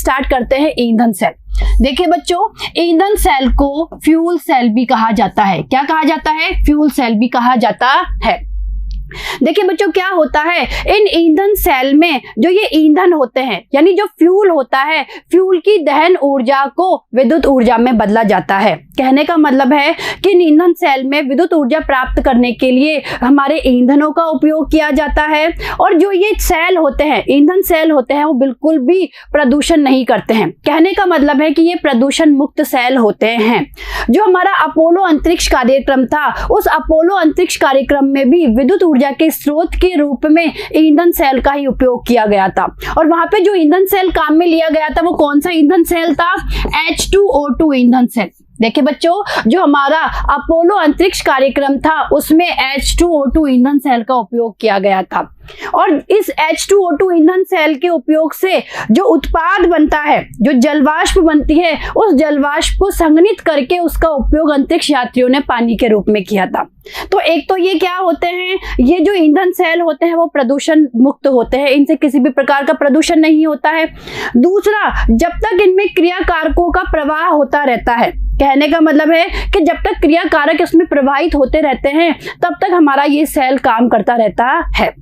Start करते हैं ईंधन सेल। देखिए बच्चों, ईंधन सेल को फ्यूल सेल भी कहा जाता है। क्या कहा जाता है? फ्यूल सेल भी कहा जाता है। देखिए बच्चों, क्या होता है इन ईंधन सेल में, जो ये ईंधन होते हैं यानी जो फ्यूल होता है, फ्यूल की दहन ऊर्जा को विद्युत ऊर्जा में बदला जाता है। कहने का मतलब है कि इन ईंधन सेल में विद्युत ऊर्जा प्राप्त करने के लिए हमारे ईंधनों का उपयोग किया जाता है। और जो ये सेल होते हैं, ईंधन सेल होते हैं, वो बिल्कुल भी प्रदूषण नहीं करते हैं। कहने का मतलब है कि ये प्रदूषण मुक्त सेल होते हैं। जो हमारा अपोलो अंतरिक्ष कार्यक्रम था, उस अपोलो अंतरिक्ष कार्यक्रम में भी विद्युत ऊर्जा के स्रोत के रूप में ईंधन सेल का ही उपयोग किया गया था। और वहां पे जो ईंधन सेल काम में लिया गया था, वो कौन सा ईंधन सेल था? H2O2 ईंधन सेल। देखिए बच्चों, जो हमारा अपोलो अंतरिक्ष कार्यक्रम था, उसमें H2O2 ईंधन सेल का उपयोग किया गया था। और इस H2O2 ईंधन सेल के उपयोग से जो उत्पाद बनता है, जो जलवाष्प बनती है, उस जलवाष्प को संघनित करके उसका उपयोग अंतरिक्ष यात्रियों ने पानी के रूप में किया था। तो एक तो ये क्या होते हैं, ये जो ईंधन सेल होते हैं वो प्रदूषण मुक्त होते हैं, इनसे किसी भी प्रकार का प्रदूषण नहीं होता है। दूसरा, जब तक इनमें क्रिया कारकों का प्रवाह होता रहता है, कहने का मतलब है कि जब तक क्रिया कारक इसमें प्रवाहित होते रहते हैं, तब तक हमारा ये सेल काम करता रहता है।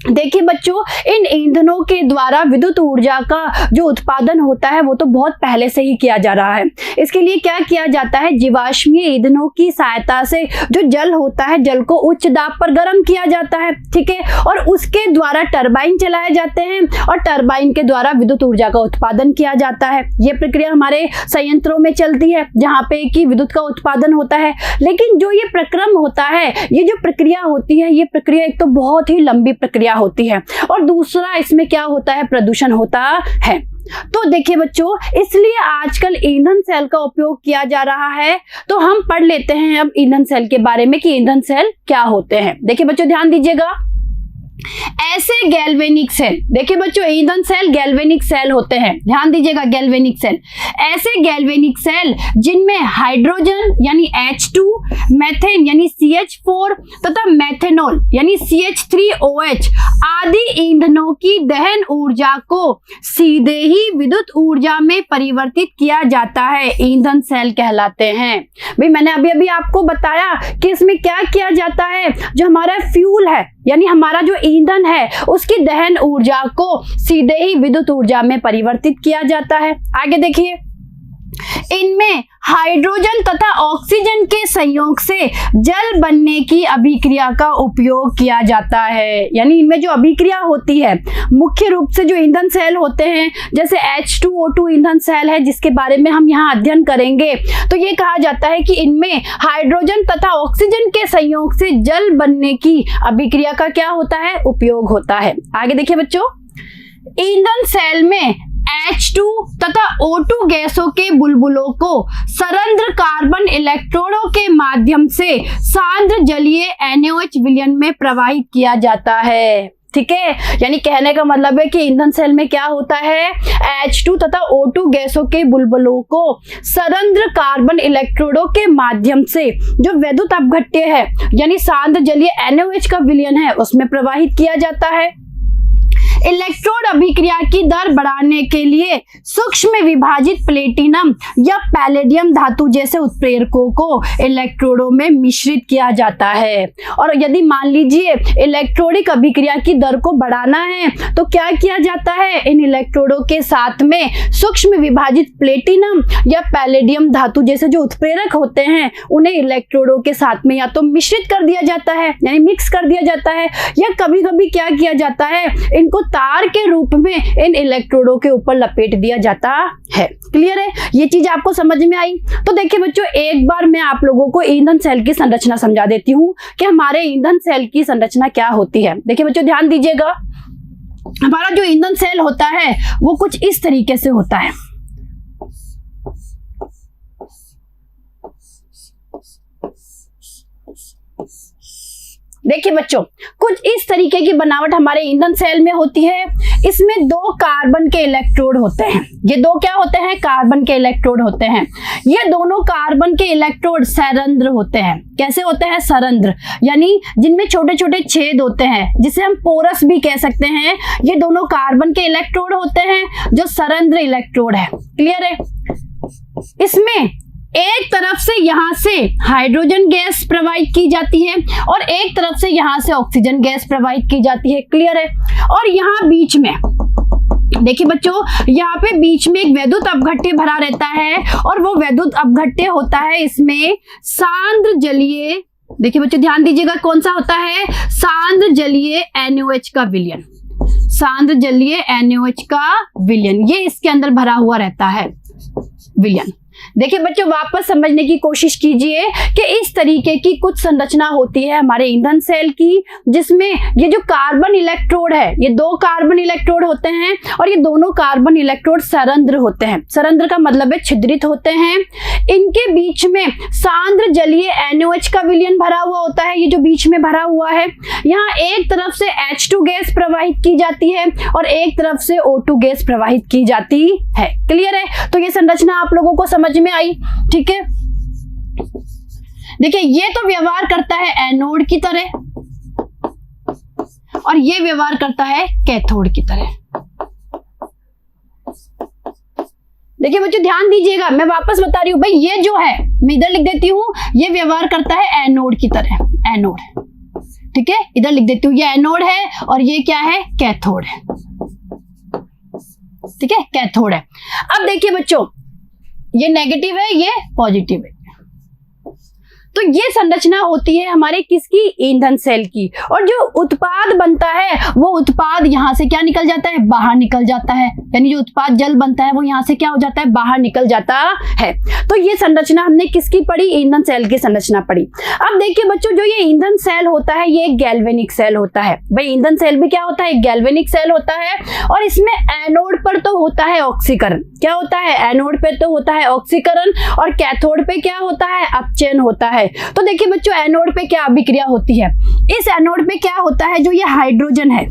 देखिए बच्चों, इन ईंधनों के द्वारा विद्युत ऊर्जा का जो उत्पादन होता है वो तो बहुत पहले से ही किया जा रहा है। इसके लिए क्या किया जाता है? जीवाश्मीय ईंधनों की सहायता से जो जल होता है, जल को उच्च दाब पर गर्म किया जाता है, ठीक है, और उसके द्वारा टरबाइन चलाए जाते हैं और टरबाइन के द्वारा विद्युत ऊर्जा का उत्पादन किया जाता है। ये प्रक्रिया हमारे संयंत्रों में चलती है जहाँ पे कि विद्युत का उत्पादन होता है। लेकिन जो ये प्रक्रम होता है, ये जो प्रक्रिया होती है, ये प्रक्रिया एक तो बहुत ही लंबी प्रक्रिया होती है और दूसरा इसमें क्या होता है? प्रदूषण होता है। तो देखिए बच्चों, इसलिए आजकल ईंधन सेल का उपयोग किया जा रहा है। तो हम पढ़ लेते हैं अब ईंधन सेल के बारे में कि ईंधन सेल क्या होते हैं। देखिए बच्चों, ध्यान दीजिएगा। ऐसे गैल्वेनिक सेल, देखिए बच्चों, ईंधन सेल गैल्वेनिक सेल होते हैं, ध्यान दीजिएगा, गैल्वेनिक सेल। ऐसे गैल्वेनिक सेल जिनमें हाइड्रोजन यानी H2, मेथेन यानी CH4 तथा मेथेनॉल यानी CH3OH आदि ईंधनों की दहन ऊर्जा को सीधे ही विद्युत ऊर्जा में परिवर्तित किया जाता है, ईंधन सेल कहलाते हैं। भाई मैंने अभी अभी आपको बताया कि इसमें क्या किया जाता है, जो हमारा फ्यूल है यानी हमारा जो ईंधन है, उसकी दहन ऊर्जा को सीधे ही विद्युत ऊर्जा में परिवर्तित किया जाता है। आगे देखिए, इनमें हाइड्रोजन तथा ऑक्सीजन के संयोग से जल बनने की अभिक्रिया का उपयोग किया जाता है। यानी इनमें जो अभिक्रिया होती है, मुख्य रूप से जो ईंधन सेल होते हैं, जैसे H2O2 ईंधन सेल है जिसके बारे में हम यहाँ अध्ययन करेंगे, तो ये कहा जाता है कि इनमें हाइड्रोजन तथा ऑक्सीजन के संयोग से जल बनने की अभिक्रिया का क्या होता है? उपयोग होता है। आगे देखिए बच्चों, ईंधन सेल में H2 तथा O2 गैसों के बुलबुलों को सरंध्र कार्बन इलेक्ट्रोडों के माध्यम से सांद्र जलीय NaOH विलयन में प्रवाहित किया जाता है। ठीक है, यानी कहने का मतलब है कि ईंधन सेल में क्या होता है? H2 तथा O2 गैसों के बुलबुलों को सरंध्र कार्बन इलेक्ट्रोडों के माध्यम से जो विद्युत अपघट्य है यानी सांद्र जलीय NaOH का विलयन है, उसमें प्रवाहित किया जाता है। इलेक्ट्रोड अभिक्रिया की दर बढ़ाने के लिए सूक्ष्म विभाजित प्लेटिनम या पैलेडियम धातु जैसे उत्प्रेरकों को इलेक्ट्रोडों में मिश्रित किया जाता है। और यदि मान लीजिए इलेक्ट्रोडिक अभिक्रिया की दर को बढ़ाना है तो क्या किया जाता है? इन इलेक्ट्रोडों के साथ में सूक्ष्म विभाजित प्लेटिनम या पैलेडियम धातु जैसे जो उत्प्रेरक होते हैं, उन्हें इलेक्ट्रोडों के साथ में या तो मिश्रित कर दिया जाता है यानी मिक्स कर दिया जाता है, या कभी कभी क्या किया जाता है? इनको तार के रूप में इन इलेक्ट्रोडों के ऊपर लपेट दिया जाता है। क्लियर है? ये चीज आपको समझ में आई? तो देखिए बच्चों, एक बार मैं आप लोगों को ईंधन सेल की संरचना समझा देती हूँ कि हमारे ईंधन सेल की संरचना क्या होती है। देखिए बच्चों, ध्यान दीजिएगा। हमारा जो ईंधन सेल होता है वो कुछ इस तरीके से होता है। देखिए बच्चों, कुछ इस तरीके की बनावट हमारे ईंधन सेल में होती है। इसमें 2 कार्बन के इलेक्ट्रोड होते हैं। ये 2 क्या होते हैं? कार्बन के इलेक्ट्रोड होते हैं। ये दोनों कार्बन के इलेक्ट्रोड सरंध्र होते हैं। कैसे होते हैं? सरंध्र, यानी जिनमें छोटे छोटे छेद होते हैं, जिसे हम पोरस भी कह सकते हैं। ये दोनों कार्बन के इलेक्ट्रोड होते हैं जो सरंध्र इलेक्ट्रोड है। क्लियर है? इसमें एक तरफ से यहां से हाइड्रोजन गैस प्रवाहित की जाती है और एक तरफ से यहां से ऑक्सीजन गैस प्रवाहित की जाती है। क्लियर है? और यहां बीच में देखिए बच्चों, यहाँ पे बीच में एक वैद्युत अपघट्य भरा रहता है और वो वैद्युत अपघट्य होता है इसमें सांद्र जलीय, देखिए बच्चों ध्यान दीजिएगा, कौन सा होता है? सांद्र जलीय NaOH का विलयन। सांद्र जलीय NaOH का विलयन, ये इसके अंदर भरा हुआ रहता है विलयन। देखिए बच्चों, वापस समझने की कोशिश कीजिए कि इस तरीके की कुछ संरचना होती है हमारे ईंधन सेल की, जिसमें ये जो कार्बन इलेक्ट्रोड है, ये 2 कार्बन इलेक्ट्रोड होते हैं और ये दोनों कार्बन इलेक्ट्रोड सरंध्र होते हैं। सरंध्र का मतलब है छिद्रित होते हैं। इनके बीच में सांद्र जलीय NaOH का विलयन भरा हुआ होता है। ये जो बीच में भरा हुआ है, यहाँ एक तरफ से H2 गैस प्रवाहित की जाती है और एक तरफ से O2 गैस प्रवाहित की जाती है। क्लियर है? तो ये संरचना आप लोगों को समझ में आई। ठीक है, देखिए ये तो व्यवहार करता है एनोड की तरह और ये व्यवहार करता है कैथोड की तरह। देखिए बच्चों ध्यान दीजिएगा, मैं वापस बता रही हूं भाई, ये जो है मैं इधर लिख देती हूं, ये व्यवहार करता है एनोड की तरह, एनोड। ठीक है, इधर लिख देती हूं, ये एनोड है और ये क्या है? कैथोड है। ठीक है, कैथोड है। अब देखिए बच्चों, ये नेगेटिव है, ये पॉजिटिव है। तो ये संरचना होती है हमारे किसकी? ईंधन सेल की। और जो उत्पाद बनता है वो उत्पाद यहां से क्या निकल जाता है? बाहर निकल जाता है। यानी जो उत्पाद जल बनता है वो यहां से क्या हो जाता है? बाहर निकल जाता है। तो ये संरचना हमने किसकी पढ़ी? ईंधन सेल की संरचना पढ़ी। अब देखिए बच्चों, जो ये ईंधन सेल होता है ये एक गैल्वेनिक सेल होता है। भाई ईंधन सेल भी क्या होता है? गैल्वेनिक सेल होता है। और इसमें एनोड पर तो होता है ऑक्सीकरण। क्या होता है? एनोड पे तो होता है ऑक्सीकरण और कैथोड पे क्या होता है? अपचयन होता है। तो देखिए बच्चों, एनोड पे क्या अभिक्रिया होती है? इस एनोड पे क्या होता है? जो ये हाइड्रोजन है,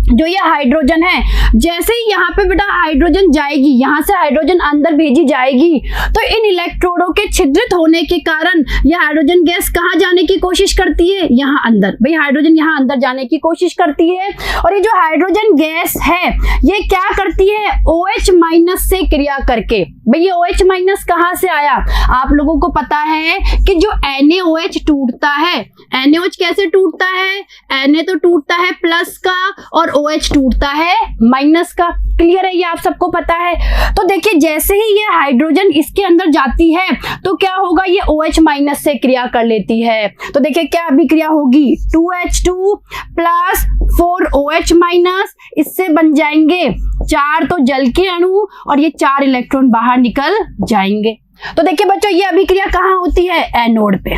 जो ये हाइड्रोजन है, जैसे ही यहाँ पे बेटा हाइड्रोजन जाएगी, यहाँ से हाइड्रोजन अंदर भेजी जाएगी, तो इन इलेक्ट्रोडों के छिद्रित होने के कारण ये हाइड्रोजन गैस कहाँ जाने की कोशिश करती है? यहाँ अंदर। भाई हाइड्रोजन यहाँ अंदर जाने की कोशिश करती है और ये जो हाइड्रोजन गैस है ये क्या करती है? OH- से क्रिया करके। भाई ये OH- कहाँ से आया? आप लोगों को पता है कि जो NaOH टूटता है, NaOH कैसे टूटता है? Na तो टूटता है प्लस का और OH टूटता है माइनस का। क्लियर है? ये आप सबको पता है। तो देखिए जैसे ही ये हाइड्रोजन इसके अंदर जाती है तो क्या होगा? ये OH- से क्रिया कर लेती है। तो देखिए क्या अभिक्रिया होगी? 2H2 प्लस 4OH-, इससे बन जाएंगे 4 तो जल के अणु और ये 4 इलेक्ट्रॉन बाहर निकल जाएंगे। तो देखिए बच्चों, ये अभिक्रिया कहाँ होती है? एनोड पे।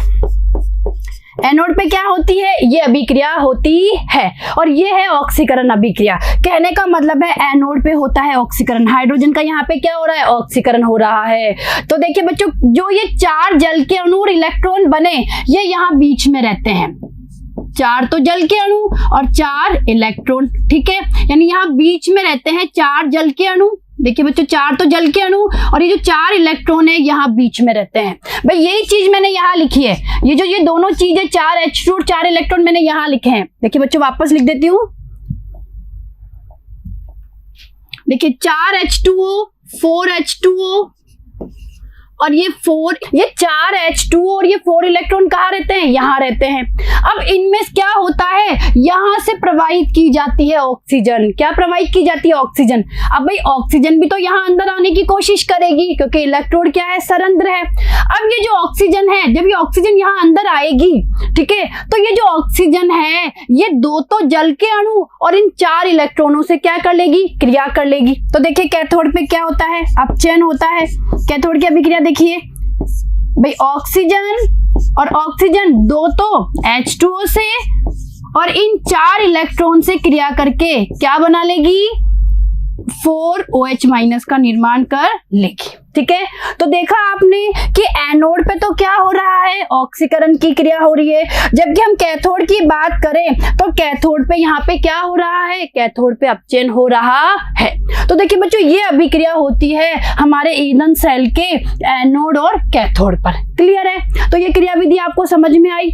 एनोड पे क्या होती है? ये अभिक्रिया होती है और ये है ऑक्सीकरण अभिक्रिया। कहने का मतलब है एनोड पे होता है ऑक्सीकरण, हाइड्रोजन का यहाँ पे क्या हो रहा है? ऑक्सीकरण हो रहा है। तो देखिए बच्चों, जो ये 4 जल के अणु और इलेक्ट्रॉन बने, ये यहाँ बीच में रहते हैं। 4 तो जल के अणु और 4 इलेक्ट्रॉन। ठीक है, यानी यहाँ बीच में रहते हैं 4 जल के अणु। देखिए बच्चों, 4 तो जल के अणु और ये जो 4 इलेक्ट्रॉन है यहाँ बीच में रहते हैं। भाई यही चीज मैंने यहाँ लिखी है, ये दोनों चीजें 4H2 और 4 इलेक्ट्रॉन मैंने यहाँ लिखे हैं। देखिए बच्चों, वापस लिख देती हूँ। देखिए 4H2O, 4H2O और ये 4H2 और ये 4 इलेक्ट्रॉन कहाँ रहते हैं? यहाँ रहते हैं। अब इनमें क्या होता है? यहाँ से प्रवाहित की जाती है ऑक्सीजन। क्या प्रवाहित की जाती है? ऑक्सीजन। अब भाई ऑक्सीजन भी तो यहाँ अंदर आने की कोशिश करेगी क्योंकि इलेक्ट्रोड क्या है? सरंध्र है। अब ये जो ऑक्सीजन है, जब ये ऑक्सीजन यहाँ अंदर आएगी, ठीक है, तो ये जो ऑक्सीजन है ये 2 तो जल के अणु और इन 4 इलेक्ट्रॉनों से क्या कर लेगी? क्रिया कर लेगी। तो देखिए कैथोड पे क्या होता है? अपचयन होता है। कैथोड की अभिक्रिया देखिए भाई, ऑक्सीजन और ऑक्सीजन 2 तो H2O से और इन 4 इलेक्ट्रॉन से क्रिया करके क्या बना लेगी? 4OH- का निर्माण कर लेगी। ठीक है। तो देखा आपने कि एनोड पे तो क्या हो रहा है, ऑक्सीकरण की क्रिया हो रही है, जबकि हम कैथोड की बात करें तो कैथोड पे यहाँ पे क्या हो रहा है, कैथोड पे अपचयन हो रहा है। तो देखिए बच्चों, ये अभिक्रिया होती है हमारे ईंधन सेल के एनोड और कैथोड पर। क्लियर है। तो ये क्रियाविधि आपको समझ में आई।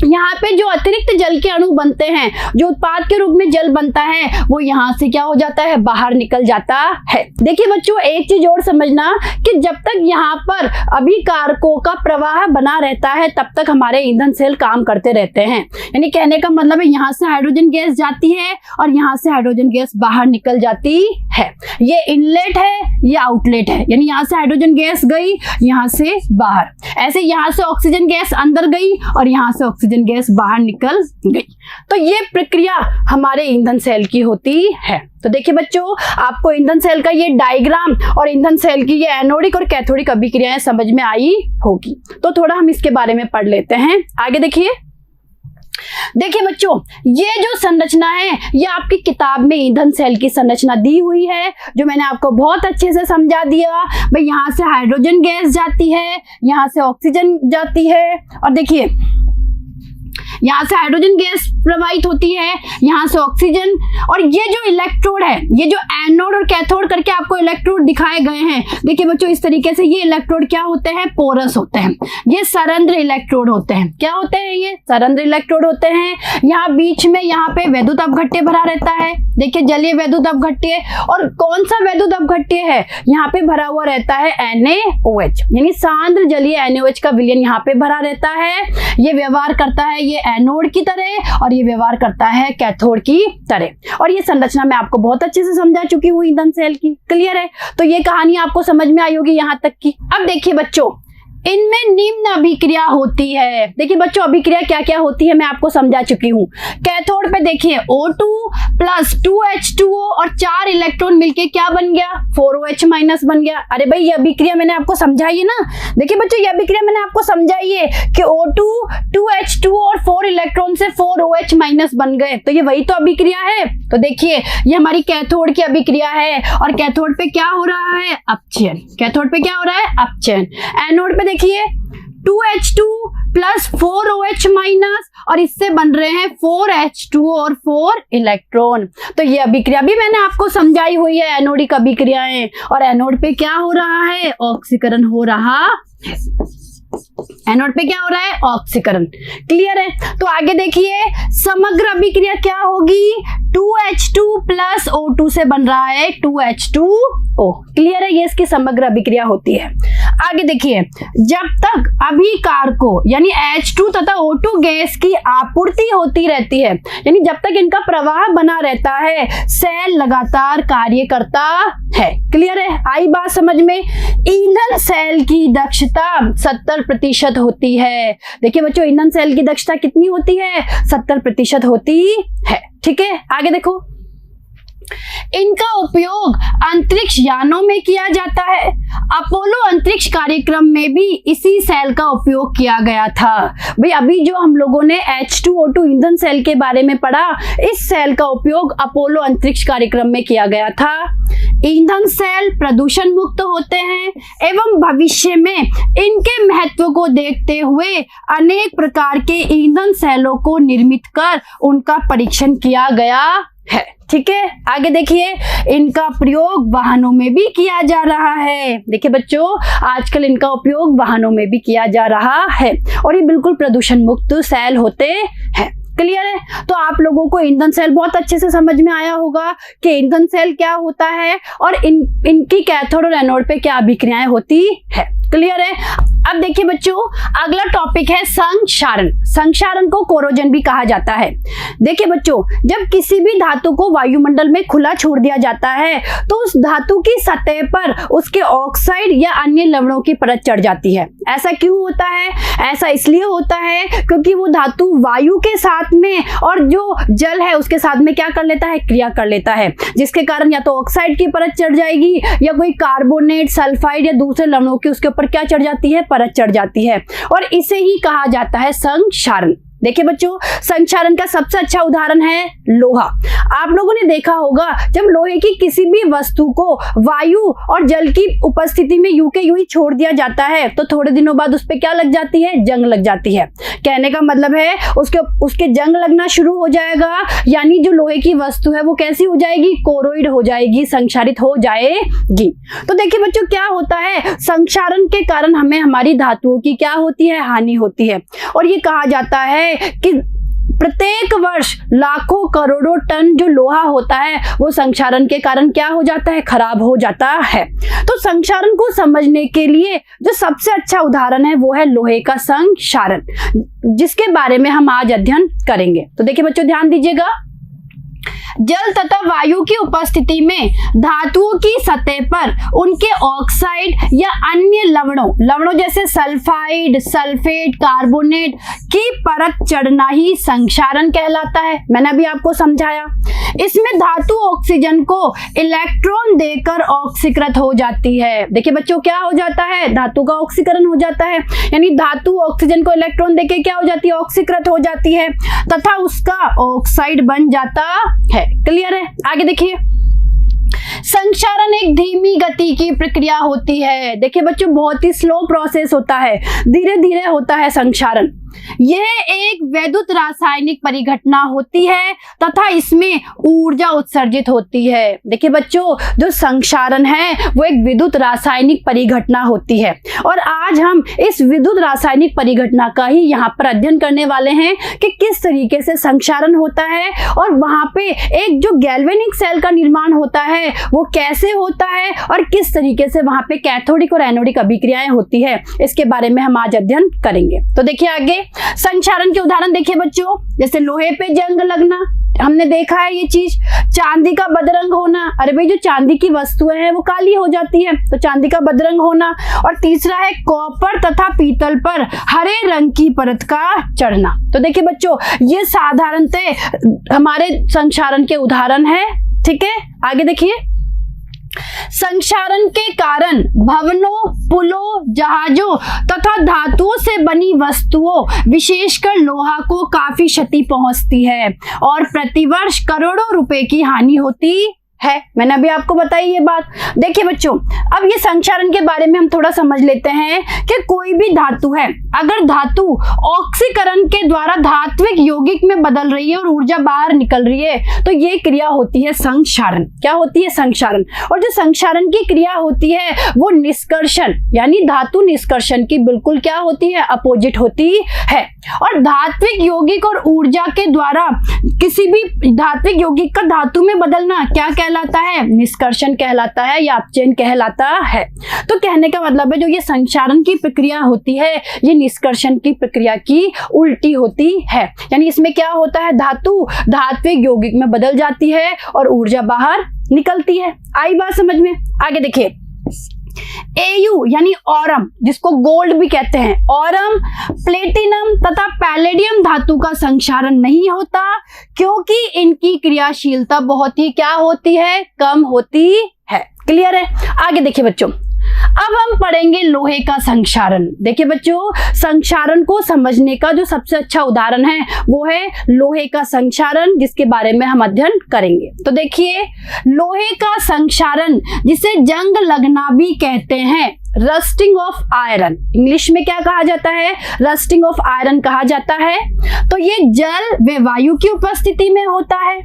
यहाँ पे जो अतिरिक्त जल के अणु बनते हैं, जो उत्पाद के रूप में जल बनता है, वो यहाँ से क्या हो जाता है, बाहर निकल जाता है। देखिए बच्चों, एक चीज और समझना कि जब तक यहाँ पर अभिकारकों का प्रवाह बना रहता है तब तक हमारे ईंधन सेल काम करते रहते हैं। यानी कहने का मतलब है यहाँ से हाइड्रोजन गैस जाती है और यहाँ से हाइड्रोजन गैस बाहर निकल जाती है। ये इनलेट है, ये आउटलेट है, यानी यहाँ से हाइड्रोजन गैस गई, यहाँ से बाहर। ऐसे यहाँ से ऑक्सीजन गैस अंदर गई और यहाँ से ऑक्सीजन गैस बाहर निकल गई। तो ये प्रक्रिया हमारे ईंधन सेल की होती है। तो देखिए बच्चों, आपको ईंधन सेल का ये डायग्राम और ईंधन सेल की ये एनोडिक और कैथोडिक अभिक्रियाएं समझ में आई होगी। तो थोड़ा हम इसके बारे में पढ़ लेते हैं। आगे देखिए बच्चों, ये जो संरचना है ये आपकी किताब में ईंधन सेल की संरचना दी हुई है, जो मैंने आपको बहुत अच्छे से समझा दिया। भाई यहाँ से हाइड्रोजन गैस जाती है, यहाँ से ऑक्सीजन जाती है, और देखिए यहाँ से हाइड्रोजन गैस प्रवाहित होती है, यहाँ से ऑक्सीजन। और ये जो इलेक्ट्रोड है, ये जो एनोड और कैथोड करके आपको इलेक्ट्रोड दिखाए गए हैं, देखिए बच्चों इस तरीके से ये इलेक्ट्रोड क्या होते हैं, पोरस होते हैं। ये सरंध्र इलेक्ट्रोड होते हैं। क्या होते हैं ये? सरंध्र इलेक्ट्रोड होते हैं। यहाँ बीच में यहाँ पे वैद्युत अपघट्य भरा रहता है। देखिए जलीय वैद्युत अपघट्य। और कौन सा वैद्युत अपघट्य है? यहाँ पे भरा हुआ रहता है NaOH, यानी सांद्र जलीय NaOH का विलयन यहाँ पे भरा रहता है। ये व्यवहार करता है ये एनोड की तरह और ये व्यवहार करता है कैथोड की तरह। और ये संरचना मैं आपको बहुत अच्छे से समझा चुकी हूँ ईंधन सेल की। क्लियर है। तो ये कहानी आपको समझ में आई होगी यहाँ तक की। अब देखिए बच्चों, इनमें निम्न अभिक्रिया होती है। देखिए बच्चों, अभिक्रिया क्या क्या होती है मैं आपको समझा चुकी हूँ। कैथोड पे देखिए O2 प्लस 2H2O और 4 इलेक्ट्रॉन मिलके क्या बन गया, 4OH माइनस बन गया। अरे भाई, ये अभिक्रिया मैंने आपको समझाई है ना। देखिए बच्चों, ये अभिक्रिया मैंने आपको समझाई है कि O2 2H2O और 4 इलेक्ट्रॉन से 4OH माइनस बन गए। तो ये वही तो अभिक्रिया है। तो देखिए ये हमारी कैथोड की अभिक्रिया है और कैथोड पे क्या हो रहा है, अपचयन। कैथोड पे क्या हो रहा है, अपचयन। एनोड पे देखिए 2H2 प्लस 4OH माइनस और इससे बन रहे हैं 4H2O और 4 इलेक्ट्रॉन। तो ये अभिक्रिया भी मैंने आपको समझाई हुई है, एनोडिक अभिक्रियाएं। और एनोड पे क्या हो रहा है, ऑक्सीकरण हो रहा है। एनोड पे क्या हो रहा है, ऑक्सीकरण। क्लियर है। तो आगे देखिए समग्र अभिक्रिया क्या होगी, 2H2 प्लस O2 से बन रहा है 2H2O। क्लियर है, ये इसकी समग्र अभिक्रिया होती है। आगे देखिए, जब तक अभिकारकों यानी H2 तथा O2 गैस की आपूर्ति होती रहती है, यानी जब तक इनका प्रवाह बना रहता है, सेल लगातार कार्य करता है। क्लियर है, आई बात समझ में। ईंधन सेल की दक्षता 70% होती है। देखिए बच्चों, ईंधन सेल की दक्षता कितनी होती है, 70% होती है। ठीक है, आगे देखो, इनका उपयोग अंतरिक्ष यानों में किया जाता है। अपोलो अंतरिक्ष कार्यक्रम में भी इसी सेल का उपयोग किया गया था। भाई अभी जो हम लोगों ने H2O2 ईंधन सेल के बारे में पढ़ा, इस सेल का उपयोग अपोलो अंतरिक्ष कार्यक्रम में किया गया था। ईंधन सेल प्रदूषण मुक्त होते हैं एवं भविष्य में इनके महत्व को देखते हुए अनेक प्रकार के ईंधन सेलों को निर्मित कर उनका परीक्षण किया गया है। ठीक है, आगे देखिए, इनका प्रयोग वाहनों में भी किया जा रहा है। देखिए बच्चों, आजकल इनका उपयोग वाहनों में भी किया जा रहा है और ये बिल्कुल प्रदूषण मुक्त सेल होते हैं। क्लियर है। तो आप लोगों को ईंधन सेल बहुत अच्छे से समझ में आया होगा कि ईंधन सेल क्या होता है और इनकी कैथोड और एनोड पे क्या अभिक्रियाएं होती है। क्लियर है। अब देखिए बच्चों, अगला टॉपिक है संक्षारण। संक्षारण को कोरोजन भी कहा जाता है। देखिए बच्चों, जब किसी भी धातु को वायुमंडल में खुला छोड़ दिया जाता है तो उस धातु की सतह पर उसके ऑक्साइड या अन्य लवणों की परत चढ़ जाती है। ऐसा क्यों होता है? ऐसा इसलिए होता है क्योंकि वो धातु वायु के साथ में और जो जल है उसके साथ में क्या कर लेता है, क्रिया कर लेता है, जिसके कारण या तो ऑक्साइड की परत चढ़ जाएगी या कोई कार्बोनेट, सल्फाइड या दूसरे लवणों की उसके ऊपर क्या चढ़ जाती है, परत चढ़ जाती है। और इसे ही कहा जाता है संक्षारण। देखिए बच्चों, संक्षारण का सबसे अच्छा उदाहरण है लोहा। आप लोगों ने देखा होगा जब लोहे की किसी भी वस्तु को वायु और जल की उपस्थिति में यूं के यूं ही छोड़ दिया जाता है तो थोड़े दिनों बाद उस पे क्या लग जाती है, जंग लग जाती है। कहने का मतलब है उसके जंग लगना शुरू हो जाएगा, यानी जो लोहे की वस्तु है वो कैसी हो जाएगी, कोरोइड हो जाएगी, संक्षारित हो जाएगी। तो देखिए बच्चों, क्या होता है, संक्षारण के कारण हमें हमारी धातुओं की क्या होती है, हानि होती है। और ये कहा जाता है कि प्रत्येक वर्ष लाखों करोड़ों टन जो लोहा होता है वो संक्षारण के कारण क्या हो जाता है, खराब हो जाता है। तो संक्षारण को समझने के लिए जो सबसे अच्छा उदाहरण है वो है लोहे का संक्षारण, जिसके बारे में हम आज अध्ययन करेंगे। तो देखिए बच्चों, ध्यान दीजिएगा। जल तथा वायु की उपस्थिति में धातुओं की सतह पर उनके ऑक्साइड या अन्य लवणों जैसे सल्फाइड, सल्फेट, कार्बोनेट की परत चढ़ना ही संक्षारण कहलाता है। मैंने अभी आपको समझाया। इसमें धातु ऑक्सीजन को इलेक्ट्रॉन देकर ऑक्सीकृत हो जाती है। देखिए बच्चों, क्या हो जाता है, धातु का ऑक्सीकरण हो जाता है, यानी धातु ऑक्सीजन को इलेक्ट्रॉन देके क्या हो जाती है, ऑक्सीकृत हो जाती है तथा उसका ऑक्साइड बन जाता है। क्लियर है? आगे देखिए। संक्षारण एक धीमी गति की प्रक्रिया होती है। देखिए बच्चों, बहुत ही स्लो प्रोसेस होता है, धीरे धीरे होता है संक्षारण। यह एक वैद्युत रासायनिक परिघटना होती है तथा इसमें ऊर्जा उत्सर्जित होती है। देखिए बच्चों, जो संक्षारण है वो एक विद्युत रासायनिक परिघटना होती है और आज हम इस विद्युत रासायनिक परिघटना का ही यहाँ पर अध्ययन करने वाले हैं कि किस तरीके से संक्षारण होता है और वहां पे एक जो गैल्वेनिक सेल का निर्माण होता है वो कैसे होता है और किस तरीके से वहां पे कैथोडिक और एनोडिक अभिक्रियाएं होती है, इसके बारे में हम आज अध्ययन करेंगे। तो देखिए आगे संक्षारण के उदाहरण देखिए बच्चों, जैसे लोहे पे जंग लगना, हमने देखा है ये चीज। चांदी का बदरंग होना, अरे भाई जो चांदी की वस्तुएं हैं वो काली हो जाती है तो चांदी का बदरंग होना। और तीसरा है कॉपर तथा पीतल पर हरे रंग की परत का चढ़ना। तो देखिए बच्चों, ये साधारणतः हमारे संक्षारण के उदाहरण है। ठीक है, आगे देखिए। संक्षारण के कारण भवनों, पुलों, जहाजों तथा धातुओं से बनी वस्तुओं विशेषकर लोहा को काफी क्षति पहुंचती है और प्रतिवर्ष करोड़ों रुपए की हानि होती है। मैंने अभी आपको बताई ये बात। देखिए बच्चों, अब ये संक्षारण के बारे में हम थोड़ा समझ लेते हैं कि कोई भी धातु है, अगर धातु ऑक्सीकरण के द्वारा धात्विक यौगिक में बदल रही है और ऊर्जा बाहर निकल रही है तो ये क्रिया होती है संक्षारण। क्या होती है? संक्षारण। और जो संक्षारण की क्रिया होती है वो निष्कर्षण, यानी धातु निष्कर्षण की बिल्कुल क्या होती है, अपोजिट होती है। और धात्विक यौगिक और ऊर्जा के द्वारा किसी भी धात्विक यौगिक का धातु में बदलना क्या कहलाता है? निष्कर्षण कहलाता है या अपचयन कहलाता है। तो कहने का मतलब है जो ये संक्षारण की प्रक्रिया होती है ये निष्कर्षण की प्रक्रिया की उल्टी होती है, यानी इसमें क्या होता है, धातु धात्विक यौगिक में बदल जाती है और ऊर्जा बाहर निकलती है। आई बात समझ में? आगे देखिए। Au यानी ऑरम, जिसको गोल्ड भी कहते हैं, ऑरम, प्लेटिनम तथा पैलेडियम धातु का संक्षारण नहीं होता क्योंकि इनकी क्रियाशीलता बहुत ही क्या होती है, कम होती है। क्लियर है? आगे देखिए बच्चों, अब हम पढ़ेंगे लोहे का संक्षारण। देखिए बच्चों, संक्षारण को समझने का जो सबसे अच्छा उदाहरण है वो है लोहे का संक्षारण, जिसके बारे में हम अध्ययन करेंगे। तो देखिए, लोहे का संक्षारण जिसे जंग लगना भी कहते हैं, रस्टिंग ऑफ आयरन, इंग्लिश में क्या कहा जाता है, रस्टिंग ऑफ आयरन कहा जाता है। तो ये जल व वायु की उपस्थिति में होता है।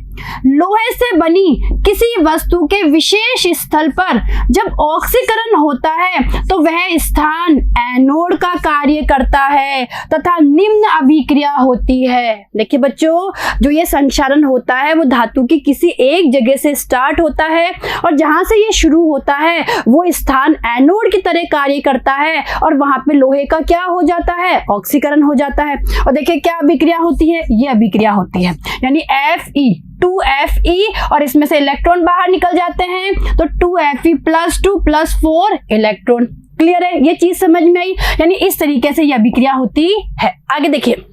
लोहे से बनी किसी वस्तु के विशेष स्थल पर जब ऑक्सीकरण होता है तो वह स्थान एनोड का कार्य करता है तथा निम्न अभिक्रिया होती है। देखिए बच्चों, जो ये संक्षारण होता है वो धातु की किसी एक जगह से स्टार्ट होता है और जहां से ये शुरू होता है वो स्थान एनोड की तरह कार्य करता है और वहां पे लोहे का क्या हो जाता है, ऑक्सीकरण हो जाता है। और देखिए क्या अभिक्रिया होती है, ये अभिक्रिया होती है, यानी Fe 2Fe और इसमें से इलेक्ट्रॉन बाहर निकल जाते हैं तो 2Fe + 2 + 4 इलेक्ट्रॉन। क्लियर है? ये चीज समझ में आई, यानी इस तरीके से ये अभिक्रिया होती है। आगे देखिए।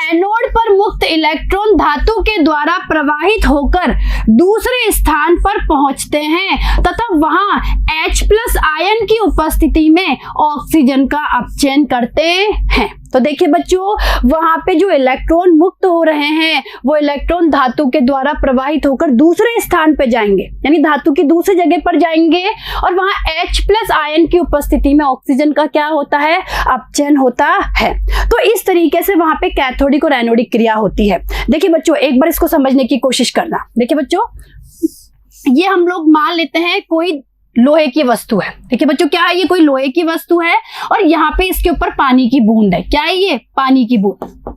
एनोड पर मुक्त इलेक्ट्रॉन धातु के द्वारा प्रवाहित होकर दूसरे स्थान पर पहुंचते हैं तथा वहां H+ आयन की उपस्थिति में ऑक्सीजन का अपचयन करते हैं। तो देखिए बच्चों, वहां पे जो इलेक्ट्रॉन मुक्त हो रहे हैं वो इलेक्ट्रॉन धातु के द्वारा प्रवाहित होकर दूसरे स्थान पे जाएंगे, यानी धातु की दूसरी जगह पर जाएंगे और वहां H+ आयन की उपस्थिति में ऑक्सीजन का क्या होता है, अपचयन होता है। तो इस तरीके से वहां पे कैथोडिक और एनोडिक क्रिया होती है। देखिए बच्चों, एक बार इसको समझने की कोशिश करना। देखिए बच्चों, ये हम लोग मान लेते हैं कोई लोहे की वस्तु है। देखिए बच्चों, क्या है, ये कोई लोहे की वस्तु है और यहाँ पे इसके ऊपर पानी की बूंद है। क्या है ये, पानी की बूंद,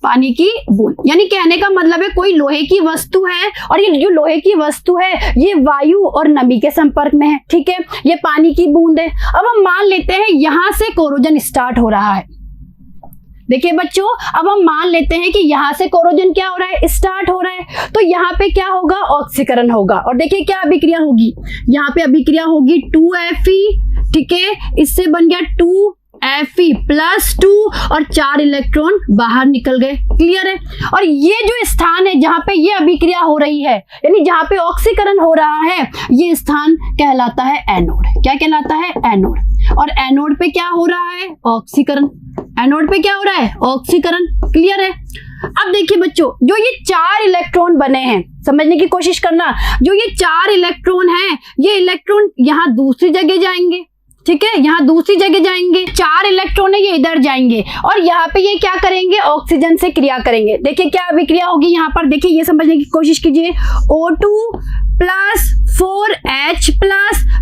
पानी की बूंद। यानी कहने का मतलब है कोई लोहे की वस्तु है और ये जो लोहे की वस्तु है ये वायु और नमी के संपर्क में है। ठीक है, ये पानी की बूंद है। अब हम मान लेते हैं यहां से कोरोजन स्टार्ट हो रहा है। देखिए बच्चों, अब हम मान लेते हैं कि यहाँ से कोरोजन क्या हो रहा है, स्टार्ट हो रहा है। तो यहाँ पे क्या होगा, ऑक्सीकरण होगा। और देखिए क्या अभिक्रिया होगी, यहाँ पे अभिक्रिया होगी 2Fe। ठीक है, इससे बन गया 2Fe+2 और 4 इलेक्ट्रॉन बाहर निकल गए। क्लियर है। और ये जो स्थान है जहां पे ये अभिक्रिया हो रही है, यानी जहां पे ऑक्सीकरण हो रहा है, ये स्थान कहलाता है एनोड। क्या कहलाता है, एनोड। और एनोड पे क्या हो रहा है, ऑक्सीकरण। एनोड पे क्या हो रहा है, ऑक्सीकरण। क्लियर है। अब देखिए बच्चों, जो ये 4 इलेक्ट्रॉन बने हैं, समझने की कोशिश करना, जो ये 4 इलेक्ट्रॉन हैं, ये इलेक्ट्रॉन यहाँ दूसरी जगह जाएंगे। ठीक है, यहाँ दूसरी जगह जाएंगे। 4 इलेक्ट्रॉन है, ये इधर जाएंगे और यहाँ पे ये क्या करेंगे, ऑक्सीजन से क्रिया करेंगे। देखिए क्या अभिक्रिया होगी यहाँ पर, देखिए ये समझने की कोशिश कीजिए। O2 + 4H+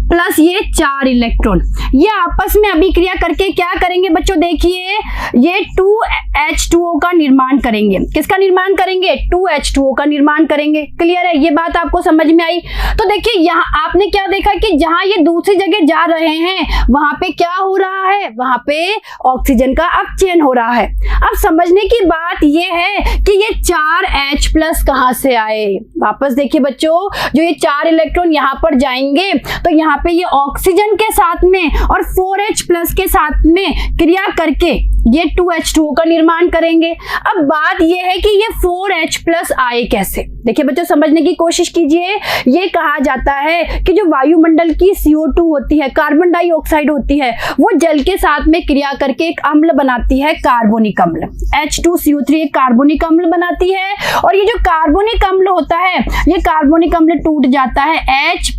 प्लस ये 4 इलेक्ट्रॉन, ये आपस में अभिक्रिया करके क्या करेंगे बच्चों, देखिए ये 2H2O का निर्माण करेंगे। किसका निर्माण करेंगे, 2H2O का निर्माण करेंगे। क्लियर है, ये बात आपको समझ में आई। तो देखिए यहाँ आपने क्या देखा कि जहां ये दूसरी जगह जा रहे हैं वहां पे क्या हो रहा है, वहां पे ऑक्सीजन का अपचयन हो रहा है। अब समझने की बात ये है कि ये 4H+ कहां से आए। वापस देखिए बच्चों, जो ये 4 इलेक्ट्रॉन यहाँ पर जाएंगे तो यहाँ पे ये ऑक्सीजन के साथ में और 4H+ के साथ में क्रिया करके ये 2H2O का निर्माण करेंगे। अब बात ये है कि ये 4H+ आए कैसे। देखिए बच्चों, समझने की कोशिश कीजिए। ये कहा जाता है कि जो वायुमंडल की CO2 होती है, कार्बन डाइऑक्साइड होती है, वो जल के साथ में क्रिया करके एक अम्ल बनाती है, कार्बोनिक अम्ल। H2CO3 एक कार्बोनिक अम्ल बनाती है और ये जो कार्बोनिक अम्ल होता है, ये कार्बोनिक अम्ल टूट जाता है H+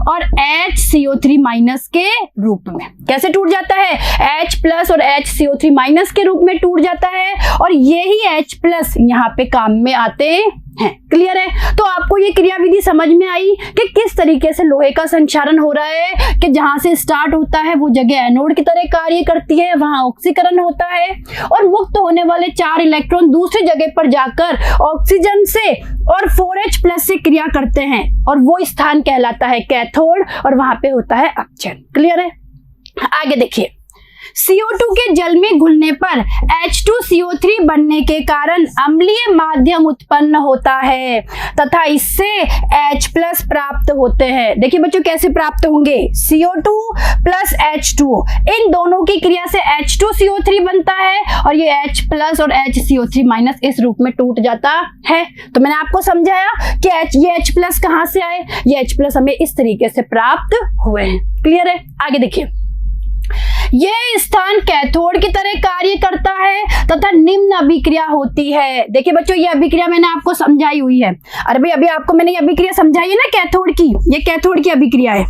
और HCO3- के रूप में। कैसे टूट जाता है, H+ और HCO3- के रूप में टूट जाता है और यही H+ यहाँ पे काम में आते हैं। क्लियर है। तो आपको ये क्रियाविधि समझ में आई कि किस तरीके से लोहे का संक्षारण हो रहा है, कि जहां से स्टार्ट होता है वो जगह एनोड की तरह कार्य करती है, वहां ऑक्सीकरण होता है और मुक्त होने वाले 4 इलेक्ट्रॉन दूसरी जगह पर जाकर ऑक्सीजन से और 4H+ से क्रिया करते हैं और वो स्थान कहलाता है कैथोड और वहां पे होता है अपचयन। क्लियर है। आगे देखिए, CO2 के जल में घुलने पर H2CO3 बनने के कारण अम्लीय माध्यम उत्पन्न होता है तथा इससे H+ प्राप्त होते हैं। देखिए बच्चों कैसे प्राप्त होंगे, CO2 + H2O, इन दोनों की क्रिया से H2CO3 बनता है और ये H+ और HCO3- इस रूप में टूट जाता है। तो मैंने आपको समझाया कि ये H+ कहां से आए, ये H+ हमें इस तरीके से प्राप्त हुए हैं। क्लियर है। आगे देखिए, यह स्थान कैथोड की तरह कार्य करता है तथा निम्न अभिक्रिया होती है। देखिए बच्चों, ये अभिक्रिया मैंने आपको समझाई हुई है। अरे भाई, अभी आपको मैंने ये अभिक्रिया समझाई है ना कैथोड की, ये कैथोड की अभिक्रिया है।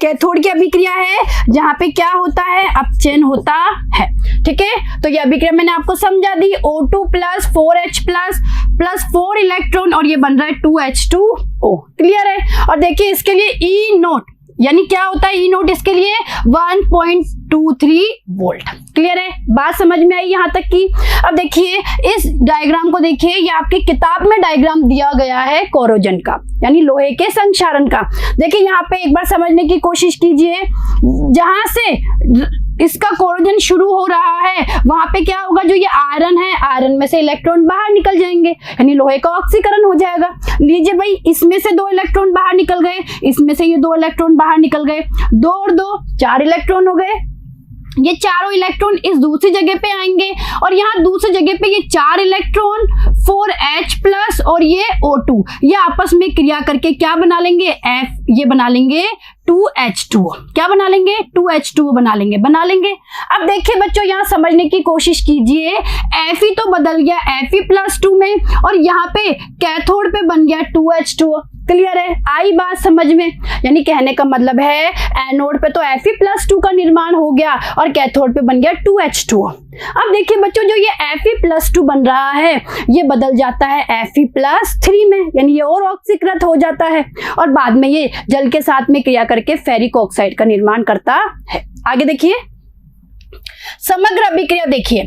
कैथोड की अभिक्रिया है जहां पे क्या होता है, अपचयन होता है। ठीक है, तो ये अभिक्रिया मैंने आपको समझा दी। O2 + 4H+ + 4 इलेक्ट्रॉन और ये बन रहा है 2H2O। क्लियर है। और देखिए इसके लिए E0 यानी क्या होता है, E0 इसके लिए 1.23 वोल्ट। क्लियर है, बात समझ में आई यहां तक की। अब देखिए इस डायग्राम को देखिए, ये आपकी किताब में डायग्राम दिया गया है कोरोजन का, यानी लोहे के संक्षारण का। देखिए यहाँ पे एक बार समझने की कोशिश कीजिए, जहां से इसका कोरोजन शुरू हो रहा है वहां पे क्या होगा, जो ये आयरन है, आयरन में से इलेक्ट्रॉन बाहर निकल जाएंगे, यानी लोहे का ऑक्सीकरण हो जाएगा। लीजिए भाई, इसमें से 2 इलेक्ट्रॉन बाहर निकल गए, इसमें से ये 2 इलेक्ट्रॉन बाहर निकल गए, 2 और 2 4 इलेक्ट्रॉन हो गए। ये चारों इलेक्ट्रॉन इस दूसरी जगह पे आएंगे और यहाँ दूसरी जगह पे ये 4 इलेक्ट्रॉन 4H+ और ये O2 ये आपस में क्रिया करके क्या बना लेंगे, ये बना लेंगे 2H2। क्या बना लेंगे, 2H2 बना लेंगे। अब देखिए बच्चों, यहाँ समझने की कोशिश कीजिए, Fe तो बदल गया Fe+2 में और यहाँ पे कैथोड पे बन गया 2H2। क्लियर है, आई बात समझ में? यानी कहने का मतलब है एनोड पे तो Fe+2 का निर्माण हो गया और कैथोड पे बन गया 2H2। अब देखिए बच्चों, जो ये Fe+2 बन रहा है ये बदल जाता है Fe+3 में, यानी ये और ऑक्सीकृत हो जाता है और बाद में ये जल के साथ में क्रिया करके फेरिक ऑक्साइड का निर्माण करता है। आगे देखिए, समग्र अभिक्रिया देखिए,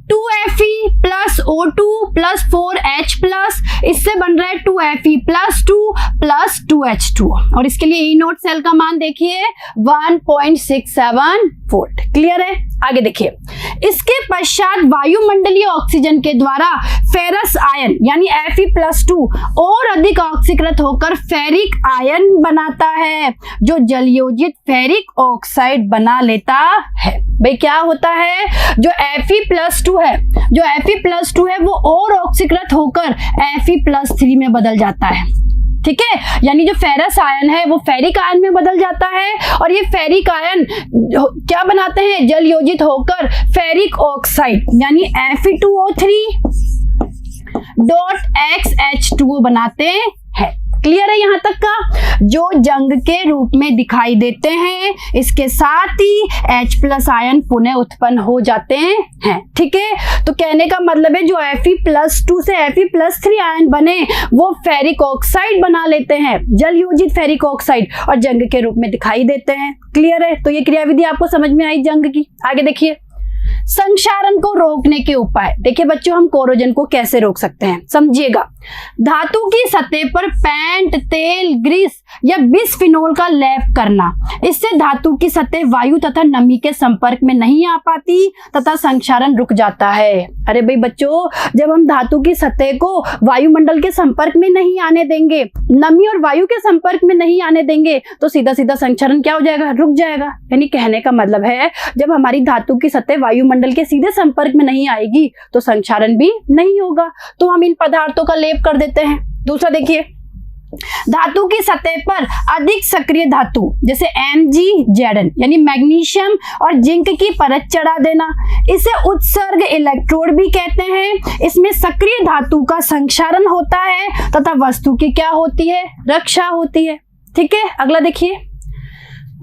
2Fe+O2 + 4H+, इससे बन रहा है 2Fe+2 + 2H2 और इसके लिए ई नोट सेल का मान देखिए 1.67 वोल्ट। क्लियर है, आगे देखिए, इसके पश्चात वायुमंडलीय ऑक्सीजन के द्वारा फेरस आयन यानी Fe+2 और अधिक ऑक्सीकृत होकर फेरिक आयन बनाता है जो जलयोजित फेरिक ऑक्साइड बना लेता है। भाई क्या होता है, जो Fe+2 है वो और ऑक्सीकृत होकर Fe+3 में बदल जाता है। ठीक है, यानी जो फेरस आयन है वो फेरिक आयन में बदल जाता है और ये फेरिक आयन क्या बनाते हैं, जल योजित होकर फेरिक ऑक्साइड यानी Fe2O3.XH2O बनाते हैं। क्लियर है यहाँ तक का, जो जंग के रूप में दिखाई देते हैं, इसके साथ ही H+ आयन पुनः उत्पन्न हो जाते हैं। ठीक है, तो कहने का मतलब है जो Fe+2 से Fe+3 आयन बने वो फेरिक ऑक्साइड बना लेते हैं, जल योजित फेरिक ऑक्साइड, और जंग के रूप में दिखाई देते हैं। क्लियर है, तो ये क्रियाविधि आपको समझ में आई जंग की। आगे देखिए, संक्षारण को रोकने के उपाय। देखिए बच्चों, हम कोरोजन को कैसे रोक सकते हैं, समझिएगा। धातु की सतह पर पेंट, तेल, ग्रीस या बिस्फिनोल का लेप करना, इससे धातु की सतह वायु तथा नमी के संपर्क में नहीं आ पाती तथा संक्षारण रुक जाता है। अरे भाई बच्चों, जब हम धातु की सतह को वायुमंडल के संपर्क में नहीं आने देंगे, नमी और वायु के संपर्क में नहीं आने देंगे, तो सीधा सीधा संक्षारण क्या हो जाएगा, रुक जाएगा। यानी कहने का मतलब है जब हमारी धातु की सतह वायुमंडल के सीधे संपर्क में नहीं आएगी तो संक्षारण भी नहीं होगा, तो हम इन पदार्थों का लेप कर देते हैं। दूसरा देखिए, धातु की सतह पर अधिक सक्रिय धातु जैसे MgZn यानी मैग्नीशियम और जिंक की परत चढ़ा देना, इसे उत्सर्ग इलेक्ट्रोड भी कहते हैं। इसमें सक्रिय धातु का संक्षारण होता है तथा वस्तु की क्या होती है, रक्षा होती है। ठीक है, अगला देखिए,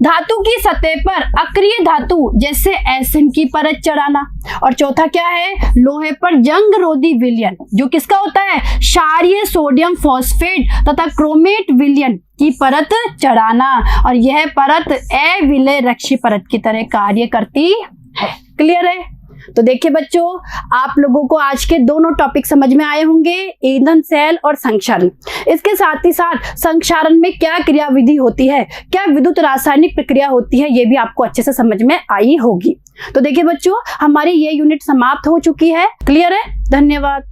धातु की सतह पर अक्रिय धातु जैसे एसिन की परत चढ़ाना, और चौथा क्या है, लोहे पर जंग रोधी विलयन जो किसका होता है, क्षारीय सोडियम फॉस्फेट तथा क्रोमेट विलयन की परत चढ़ाना, और यह परत अविलय रक्षी परत की तरह कार्य करती है। क्लियर है, तो देखिए बच्चों, आप लोगों को आज के दोनों टॉपिक समझ में आए होंगे, ईंधन सेल और संक्षारण। इसके साथ ही साथ संक्षारण में क्या क्रियाविधि होती है, क्या विद्युत रासायनिक प्रक्रिया होती है, ये भी आपको अच्छे से समझ में आई होगी। तो देखिए बच्चों, हमारी ये यूनिट समाप्त हो चुकी है। क्लियर है, धन्यवाद।